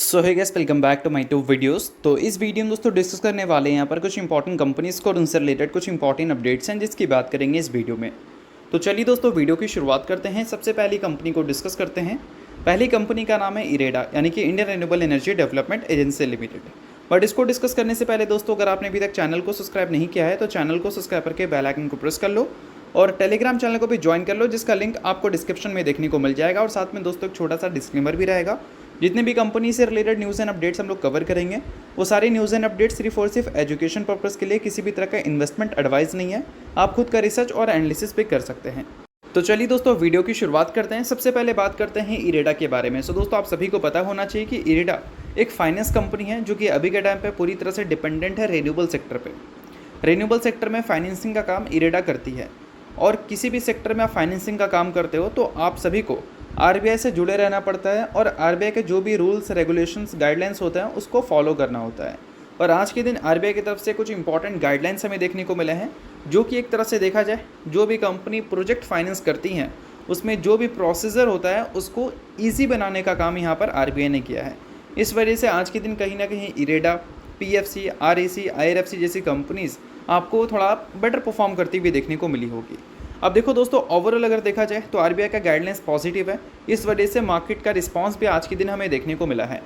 So hi guys, welcome back to my to videos. तो इस video में दोस्तों डिस्कस करने वाले हैं यहाँ पर कुछ इंपॉर्टेंट कंपनीज को और उनसे रिलेटेड कुछ इंपॉर्टेंट अपडेट्स हैं जिसकी बात करेंगे इस वीडियो में। तो चलिए दोस्तों वीडियो की शुरुआत करते हैं। सबसे पहली कंपनी को डिस्कस करते हैं। पहली कंपनी का नाम है इरेडा, यानी कि Indian renewable energy development agency limited. But इसको डिस्कस करने से पहले दोस्तों, अगर आपने अभी तक चैनल को सब्सक्राइब नहीं किया है तो चैनल को सब्सक्राइब करके बेल आइकन को प्रेस कर लो और टेलीग्राम चैनल को भी ज्वाइन कर लो, जिसका लिंक आपको डिस्क्रिप्शन में देखने को मिल जाएगा। और साथ में दोस्तों एक छोटा सा डिस्क्लेमर भी रहेगा। जितने भी कंपनी से रिलेटेड न्यूज़ एंड अपडेट्स हम लोग कवर करेंगे वो सारी न्यूज़ एंड अपडेट्स सिर्फ और सिर्फ एजुकेशन पर्पज़ के लिए, किसी भी तरह का इन्वेस्टमेंट एडवाइस नहीं है। आप खुद का रिसर्च और एनालिसिस भी कर सकते हैं। तो चलिए दोस्तों वीडियो की शुरुआत करते हैं। सबसे पहले बात करते हैं इरेडा के बारे में। दोस्तों आप सभी को पता होना चाहिए कि इरेडा एक फाइनेंस कंपनी है जो कि अभी के टाइम पे पूरी तरह से डिपेंडेंट है रिन्यूएबल सेक्टर पे। रिन्यूएबल सेक्टर में फाइनेंसिंग का काम इरेडा करती है। और किसी भी सेक्टर में आप फाइनेंसिंग का काम करते हो तो आप सभी को आरबीआई से जुड़े रहना पड़ता है और आरबीआई के जो भी रूल्स रेगुलेशंस गाइडलाइंस होते हैं उसको फॉलो करना होता है। और आज के दिन आरबीआई की तरफ से कुछ इंपॉर्टेंट गाइडलाइंस हमें देखने को मिले हैं, जो कि एक तरह से देखा जाए जो भी कंपनी प्रोजेक्ट फाइनेंस करती हैं उसमें जो भी प्रोसीजर होता है उसको ईजी बनाने का काम यहाँ पर आरबीआई ने किया है। इस वजह से आज के दिन कहीं ना कहीं इरेडा, पीएफसी, आरएसी, आईआरएफसी जैसी कंपनीज़ आपको थोड़ा बेटर परफॉर्म करती हुई देखने को मिली होगी। अब देखो दोस्तों, ओवरऑल अगर देखा जाए तो आरबीआई का गाइडलाइंस पॉजिटिव है। इस वजह से मार्केट का रिस्पांस भी आज के दिन हमें देखने को मिला है।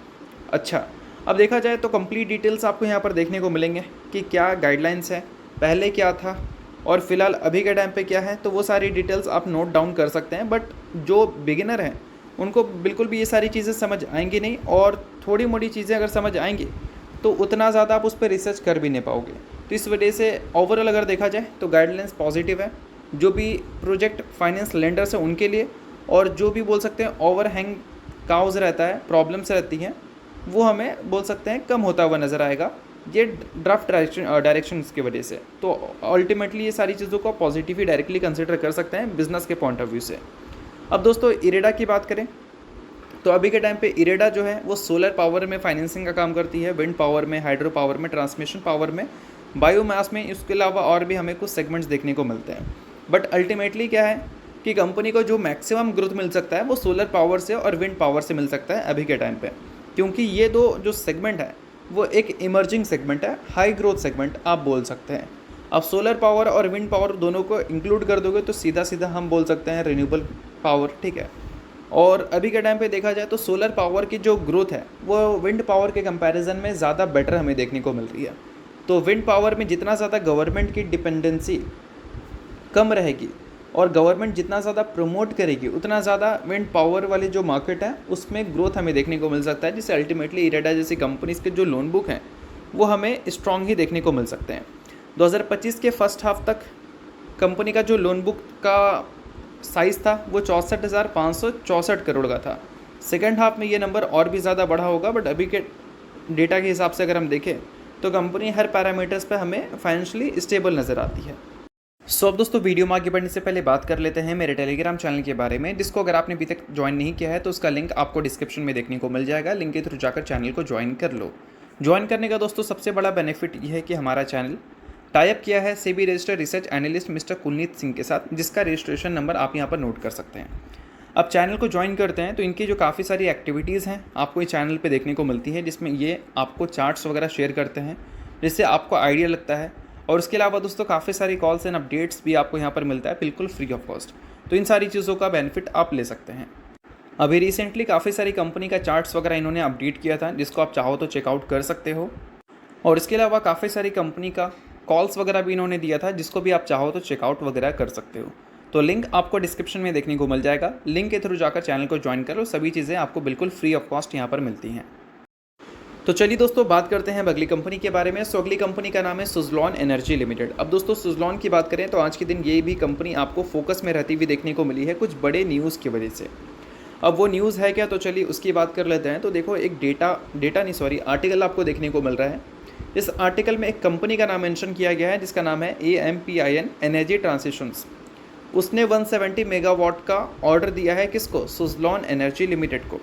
अच्छा, अब देखा जाए तो कंप्लीट डिटेल्स आपको यहाँ पर देखने को मिलेंगे कि क्या गाइडलाइंस है, पहले क्या था और फिलहाल अभी के टाइम पे क्या है। तो वो सारी डिटेल्स आप नोट डाउन कर सकते हैं। बट जो बिगिनर हैं उनको बिल्कुल भी ये सारी चीज़ें समझ आएंगी नहीं, और थोड़ी मोड़ी चीज़ें अगर समझ आएंगी तो उतना ज़्यादा आप उस पर रिसर्च कर भी नहीं पाओगे। तो इस वजह से ओवरऑल अगर देखा जाए तो गाइडलाइंस पॉजिटिव है, जो भी प्रोजेक्ट फाइनेंस लेंडर्स हैं उनके लिए। और जो भी बोल सकते हैं ओवरहैंग काउज रहता है, प्रॉब्लम्स रहती हैं, वो हमें बोल सकते हैं कम होता हुआ नज़र आएगा ये ड्राफ्ट डायरेक्शन की वजह से। तो अल्टीमेटली ये सारी चीज़ों को पॉजिटिव ही डायरेक्टली कंसिडर कर सकते हैं बिजनेस के पॉइंट ऑफ व्यू से। अब दोस्तों इरेडा की बात करें तो अभी के टाइम पे इरेडा जो है वो सोलर पावर में फाइनेंसिंग का काम करती है, विंड पावर में, हाइड्रो पावर में, ट्रांसमिशन पावर में, बायोमास में। इसके अलावा और भी हमें कुछ सेगमेंट्स देखने को मिलते हैं। बट अल्टीमेटली क्या है कि कंपनी को जो मैक्सिमम ग्रोथ मिल सकता है वो सोलर पावर से और विंड पावर से मिल सकता है अभी के टाइम पे, क्योंकि ये दो जो सेगमेंट है वो एक इमर्जिंग सेगमेंट है, हाई ग्रोथ सेगमेंट आप बोल सकते हैं। अब सोलर पावर और विंड पावर दोनों को इंक्लूड कर दोगे तो सीधा सीधा हम बोल सकते हैं रिन्यूएबल पावर, ठीक है। और अभी के टाइम पे देखा जाए तो सोलर पावर की जो ग्रोथ है वो विंड पावर के कंपैरिजन में ज़्यादा बेटर हमें देखने को मिल रही है। तो विंड पावर में जितना ज़्यादा गवर्नमेंट की डिपेंडेंसी कम रहेगी और गवर्नमेंट जितना ज़्यादा प्रमोट करेगी उतना ज़्यादा विंड पावर वाली जो मार्केट है उसमें ग्रोथ हमें देखने को मिल सकता है, जिससे अल्टीमेटली इरेडा जैसी कंपनीज़ के जो लोन बुक हैं वो हमें स्ट्रॉन्ग ही देखने को मिल सकते हैं। 2025 के फर्स्ट हाफ तक कंपनी का जो लोन बुक का साइज़ था वो 64,564 करोड़ का था। सेकेंड हाफ में ये नंबर और भी ज़्यादा बढ़ा होगा, बट अभी के डेटा के हिसाब से अगर हम देखें तो कंपनी हर पैरामीटर्स पे हमें फाइनेंशियली स्टेबल नज़र आती है। अब दोस्तों वीडियो में आगे बढ़ने से पहले बात कर लेते हैं मेरे टेलीग्राम चैनल के बारे में, जिसको अगर आपने अभी तक ज्वाइन नहीं किया है तो उसका लिंक आपको डिस्क्रिप्शन में देखने को मिल जाएगा। लिंक के थ्रू जाकर चैनल को ज्वाइन कर लो। ज्वाइन करने का दोस्तों सबसे बड़ा बेनिफिट ये है कि हमारा चैनल टाइप किया है SEBI registered research analyst mister Kulneet Singh के साथ, जिसका रजिस्ट्रेशन नंबर आप यहाँ पर नोट कर सकते हैं। अब चैनल को ज्वाइन करते हैं तो इनकी जो काफ़ी सारी एक्टिविटीज़ हैं आपको इस चैनल पे देखने को मिलती है, जिसमें ये आपको चार्ट्स वगैरह शेयर करते हैं जिससे आपको आइडिया लगता है। और उसके अलावा दोस्तों काफ़ी सारी कॉल्स एंड अपडेट्स भी आपको यहाँ पर मिलता है बिल्कुल फ्री ऑफ कॉस्ट। तो इन सारी चीज़ों का बेनिफिट आप ले सकते हैं। अभी रिसेंटली काफ़ी सारी कंपनी का चार्ट्स वगैरह इन्होंने अपडेट किया था, जिसको आप चाहो तो चेकआउट कर सकते हो। और इसके अलावा काफ़ी सारी कंपनी का कॉल्स वगैरह भी इन्होंने दिया था, जिसको भी आप चाहो तो चेकआउट वगैरह कर सकते हो। तो लिंक आपको डिस्क्रिप्शन में देखने को मिल जाएगा। लिंक के थ्रू जाकर चैनल को ज्वाइन करो, सभी चीज़ें आपको बिल्कुल फ्री ऑफ कॉस्ट यहाँ पर मिलती हैं। तो चलिए दोस्तों बात करते हैं अगली कंपनी के बारे में। अगली कंपनी का नाम है सुज़लॉन एनर्जी लिमिटेड। अब दोस्तों सुज़लॉन की बात करें तो आज के दिन ये भी कंपनी आपको फोकस में रहती हुई देखने को मिली है कुछ बड़े न्यूज़ की वजह से। अब वो न्यूज़ है क्या, तो चलिए उसकी बात कर लेते हैं। तो देखो एक आर्टिकल आपको देखने को मिल रहा है। इस आर्टिकल में एक कंपनी का नाम मेंशन किया गया है जिसका नाम है AMPIN एनर्जी ट्रांसिशंस। उसने 170 मेगावाट का ऑर्डर दिया है किसको, सुज़लॉन एनर्जी लिमिटेड को।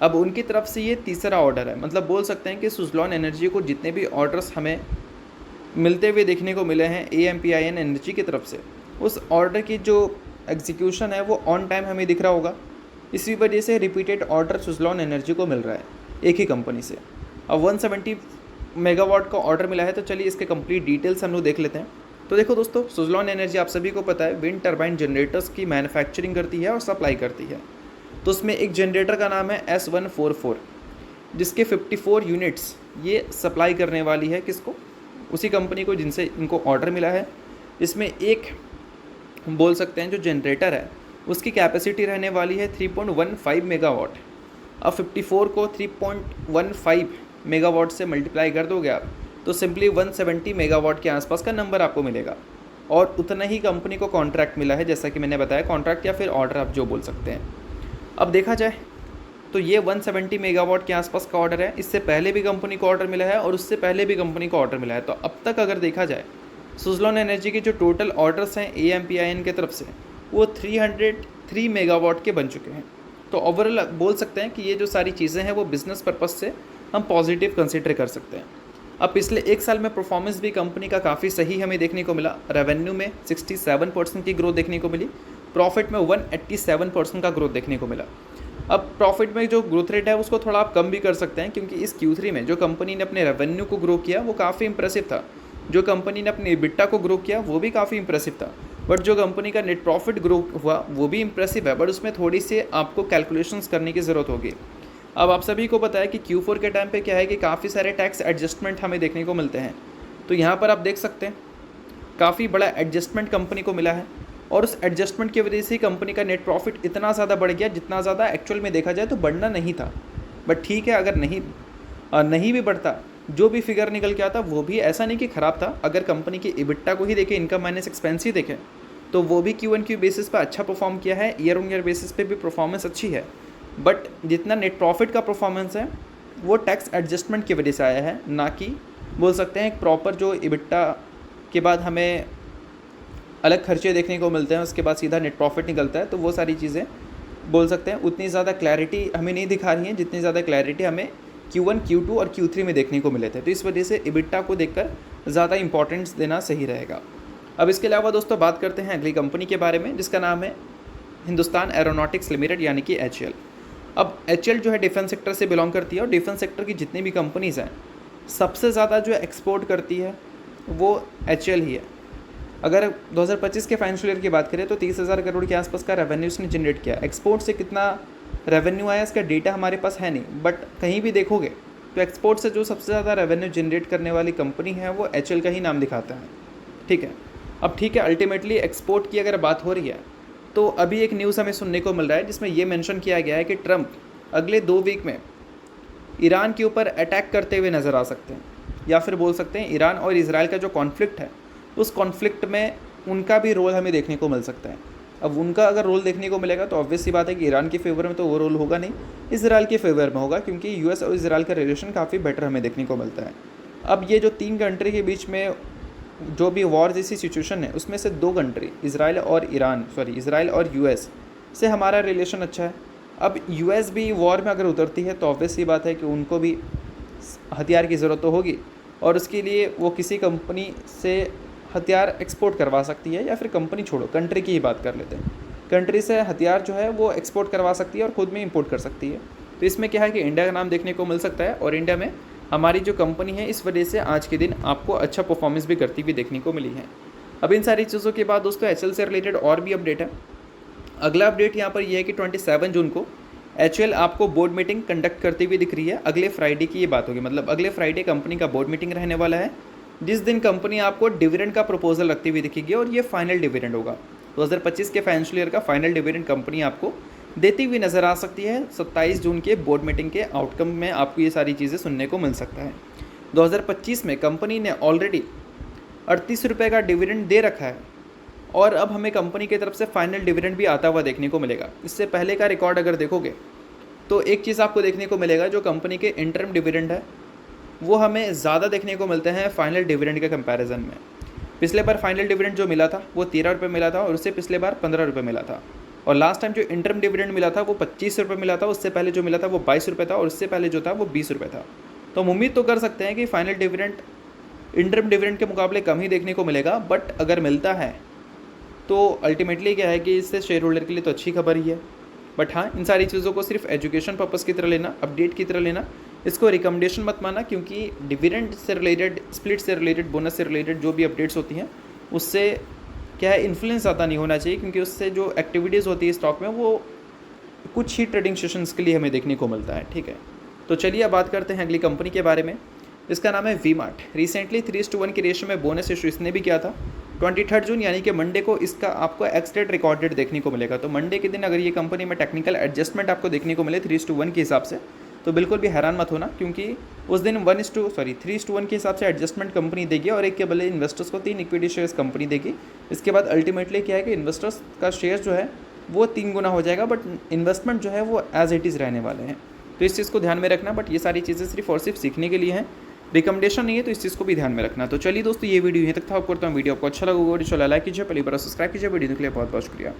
अब उनकी तरफ से ये तीसरा ऑर्डर है, मतलब बोल सकते हैं कि सुज़लॉन एनर्जी को जितने भी ऑर्डर्स हमें मिलते हुए देखने को मिले हैं AMPIN एनर्जी की तरफ से, उस ऑर्डर की जो एग्जीक्यूशन है वो ऑन टाइम हमें दिख रहा होगा। इसी वजह से रिपीटेड ऑर्डर सुज़लॉन एनर्जी को मिल रहा है। एक ही कंपनी से। अब 170 मेगावाट का ऑर्डर मिला है, तो चलिए इसके कंप्लीट डिटेल्स हम लोग देख लेते हैं। तो देखो दोस्तों, सुज़लॉन एनर्जी आप सभी को पता है विंड टर्बाइन जनरेटर्स की मैन्युफैक्चरिंग करती है और सप्लाई करती है। तो उसमें एक जनरेटर का नाम है S144, जिसके 54 यूनिट्स ये सप्लाई करने वाली है किसको, उसी कंपनी को जिनसे इनको ऑर्डर मिला है। इसमें एक बोल सकते हैं जो जनरेटर है उसकी कैपेसिटी रहने वाली है 3.15 मेगावाट। अब 54 को 3.15 मेगावाट से मल्टीप्लाई कर दोगे आप तो सिंपली 170 मेगावाट के आसपास का नंबर आपको मिलेगा। और उतना ही कंपनी को कॉन्ट्रैक्ट मिला है, जैसा कि मैंने बताया, कॉन्ट्रैक्ट या फिर ऑर्डर आप जो बोल सकते हैं। अब देखा जाए तो ये 170 मेगावाट के आसपास का ऑर्डर है। इससे पहले भी कंपनी को ऑर्डर मिला है और उससे पहले भी कंपनी को ऑर्डर मिला है। तो अब तक अगर देखा जाए सुज़लॉन एनर्जी के जो टोटल ऑर्डर्स हैं AMPIN की तरफ से वो 303 मेगावाट के बन चुके हैं। तो ओवरऑल बोल सकते हैं कि ये जो सारी चीज़ें हैं वो बिज़नेस पर्पस से हम पॉजिटिव कंसिडर कर सकते हैं। अब पिछले एक साल में परफॉर्मेंस भी कंपनी का काफ़ी सही हमें देखने को मिला। रेवेन्यू में 67% की ग्रोथ देखने को मिली, प्रॉफिट में 187% का ग्रोथ देखने को मिला। अब प्रॉफिट में जो ग्रोथ रेट है उसको थोड़ा आप कम भी कर सकते हैं, क्योंकि इस Q3 में जो कंपनी ने अपने रेवेन्यू को ग्रो किया वो काफ़ी इंप्रेसिव था। जो कंपनी ने अपने EBITDA को ग्रो किया वो भी काफ़ी इंप्रेसिव था। बट जो कंपनी का नेट प्रॉफिट ग्रो हुआ वो भी इंप्रेसिव है, बट उसमें थोड़ी सी आपको कैलकुलेशंस करने की ज़रूरत होगी। अब आप सभी को पता है कि Q4 के टाइम पे क्या है कि काफ़ी सारे टैक्स एडजस्टमेंट हमें देखने को मिलते हैं। तो यहाँ पर आप देख सकते हैं काफ़ी बड़ा एडजस्टमेंट कंपनी को मिला है और उस एडजस्टमेंट की वजह से कंपनी का नेट प्रॉफिट इतना ज़्यादा बढ़ गया जितना ज़्यादा एक्चुअल में देखा जाए तो बढ़ना नहीं था। बट ठीक है, अगर नहीं भी बढ़ता, जो भी फिगर निकल के आता वो भी ऐसा नहीं कि ख़राब था। अगर कंपनी की EBITDA को ही देखें, इनकम माइनस एक्सपेंस ही देखें, तो वो भी Q1Q बेसिस पर अच्छा परफॉर्म किया है। ईयर ऑन ईयर बेसिस पे भी परफॉर्मेंस अच्छी है। बट जितना नेट प्रॉफिट का परफॉर्मेंस है वो टैक्स एडजस्टमेंट की वजह से आया है, ना कि बोल सकते हैं एक प्रॉपर जो EBITDA के बाद हमें अलग खर्चे देखने को मिलते हैं उसके बाद सीधा नेट प्रॉफिट निकलता है। तो वो सारी चीज़ें बोल सकते हैं उतनी ज़्यादा क्लैरिटी हमें नहीं दिखा रही हैं जितनी ज़्यादा क्लैरिटी हमें Q1, Q2 और Q3 में देखने को मिले थे। तो इस वजह से EBITDA को देखकर ज़्यादा इंपॉर्टेंस देना सही रहेगा। अब इसके अलावा दोस्तों बात करते हैं अगली कंपनी के बारे में, जिसका नाम है हिंदुस्तान एरोनॉटिक्स लिमिटेड यानी कि HAL। अब HAL जो है डिफेंस सेक्टर से बिलोंग करती है और डिफेंस सेक्टर की जितनी भी कंपनीज़ हैं सबसे ज़्यादा जो एक्सपोर्ट करती है वो HAL ही है। अगर 2025 के फाइनेंशियल ईयर की बात करें तो 30,000 करोड़ के आसपास का रेवेन्यू इसने जनरेट किया। एक्सपोर्ट से कितना रेवेन्यू आया इसका डेटा हमारे पास है नहीं, बट कहीं भी देखोगे तो एक्सपोर्ट से जो सबसे ज़्यादा रेवेन्यू जनरेट करने वाली कंपनी है वो HAL का ही नाम दिखाता है। ठीक है, अब ठीक है, अल्टीमेटली एक्सपोर्ट की अगर बात हो रही है तो अभी एक न्यूज़ हमें सुनने को मिल रहा है जिसमें ये मेंशन किया गया है कि ट्रंप अगले 2 वीक में ईरान के ऊपर अटैक करते हुए नज़र आ सकते हैं, या फिर बोल सकते हैं ईरान और इजराइल का जो कॉन्फ्लिक्ट है उस कॉन्फ्लिक्ट में उनका भी रोल हमें देखने को मिल सकता है। अब उनका अगर रोल देखने को मिलेगा तो ऑब्वियस सी बात है कि ईरान के फेवर में तो वो रोल होगा नहीं, इजराइल के फेवर में होगा, क्योंकि US और इजराइल का रिलेशन काफ़ी बेटर हमें देखने को मिलता है। अब ये जो 3 कंट्री के बीच में जो भी वॉर जैसी सिचुएशन है उसमें से 2 कंट्री इजराइल और US से हमारा रिलेशन अच्छा है। अब US भी वॉर में अगर उतरती है तो ऑब्वियस सी बात है कि उनको भी हथियार की ज़रूरत तो होगी और उसके लिए वो किसी कंपनी से हथियार एक्सपोर्ट करवा सकती है, या फिर कंपनी छोड़ो कंट्री की ही बात कर लेते हैं, कंट्री से हथियार जो है वो एक्सपोर्ट करवा सकती है और ख़ुद में इंपोर्ट कर सकती है। तो इसमें क्या है कि इंडिया का नाम देखने को मिल सकता है और इंडिया में हमारी जो कंपनी है इस वजह से आज के दिन आपको अच्छा परफॉर्मेंस भी करती हुई देखने को मिली है। अब इन सारी चीज़ों के बाद दोस्तों HAL से रिलेटेड और भी अपडेट है। अगला अपडेट यहाँ पर यह है कि 27 जून को HAL आपको बोर्ड मीटिंग कंडक्ट करती हुई दिख रही है। अगले फ्राइडे की ये बात होगी, मतलब अगले फ्राइडे कंपनी का बोर्ड मीटिंग रहने वाला है, जिस दिन कंपनी आपको डिविडेंड का प्रपोजल रखती हुई दिखेगी और ये फाइनल डिविडेंड होगा। 2025 के फाइनेंशियल ईयर का फाइनल डिविडेंड कंपनी आपको देती हुई नज़र आ सकती है। 27 जून के बोर्ड मीटिंग के आउटकम में आपको ये सारी चीज़ें सुनने को मिल सकता है। 2025 में कंपनी ने ऑलरेडी 38 रुपये का डिविडेंड दे रखा है और अब हमें कंपनी की तरफ से फाइनल डिविडेंड भी आता हुआ देखने को मिलेगा। इससे पहले का रिकॉर्ड अगर देखोगे तो एक चीज़ आपको देखने को मिलेगा, जो कंपनी के इंटरम डिविडेंड है वो हमें ज़्यादा देखने को मिलते हैं फाइनल डिविडेंड के कंपैरिजन में। पिछले बार फाइनल डिविडेंड जो मिला था वो 13 रुपये मिला था और उससे पिछले बार 15 रुपये मिला था, और लास्ट टाइम जो इंटरम डिविडेंड मिला था वो 25 रुपये मिला था, उससे पहले जो मिला था वो 22 रुपये था और उससे पहले जो था वो 20 रुपये था। तो हम उम्मीद तो कर सकते हैं कि फाइनल डिविडेंड इंटरम डिविडेंड के मुकाबले कम ही देखने को मिलेगा, बट अगर मिलता है तो अल्टीमेटली क्या है कि इससे शेयर होल्डर के लिए तो अच्छी खबर ही है। बट हाँ, इन सारी चीज़ों को सिर्फ एजुकेशन पर्पज़ की तरह लेना, अपडेट की तरह लेना, इसको रिकमेंडेशन मत माना, क्योंकि डिविडेंड से रिलेटेड, स्प्लिट से रिलेटेड, बोनस से रिलेटेड जो भी अपडेट्स होती हैं उससे क्या है इन्फ्लुएंस ज़्यादा नहीं होना चाहिए, क्योंकि उससे जो एक्टिविटीज़ होती है स्टॉक में वो कुछ ही ट्रेडिंग सेशंस के लिए हमें देखने को मिलता है। ठीक है, तो चलिए अब बात करते हैं अगली कंपनी के बारे में। इसका नाम है वी-मार्ट। रिसेंटली 3:1 की रेशियो में बोनस इशू इसने भी किया था 23 जून, यानी कि मंडे को इसका आपको एक्स डेट रिकॉर्डेड देखने को मिलेगा। तो मंडे के दिन अगर ये कंपनी में टेक्निकल एडजस्टमेंट आपको देखने को मिले 3:1 के हिसाब से, तो बिल्कुल भी हैरान मत होना, क्योंकि उस दिन 3:1 के हिसाब से एडजस्टमेंट कंपनी देगी और एक के बदले इन्वेस्टर्स को 3 इक्विटी शेयर्स कंपनी देगी। इसके बाद अल्टीमेटली क्या है कि इन्वेस्टर्स का शेयर जो है वो 3 गुना हो जाएगा, बट इन्वेस्टमेंट जो है वो एज इट इज़ रहने वाले हैं। तो इस चीज़ को ध्यान में रखना, बट ये सारी चीज़ें सिर्फ और सिर्फ सीखने के लिए हैं, रिकमेंडेशन नहीं है, तो इस चीज़ को भी ध्यान में रखना। तो चलिए दोस्तों, ये वीडियो यहीं तक था। आपको करता हूँ वीडियो आपको अच्छा लगा, वीडियो लाइक कीजिए, पहली बार सब्सक्राइब कीजिए। वीडियो के लिए बहुत बहुत शुक्रिया।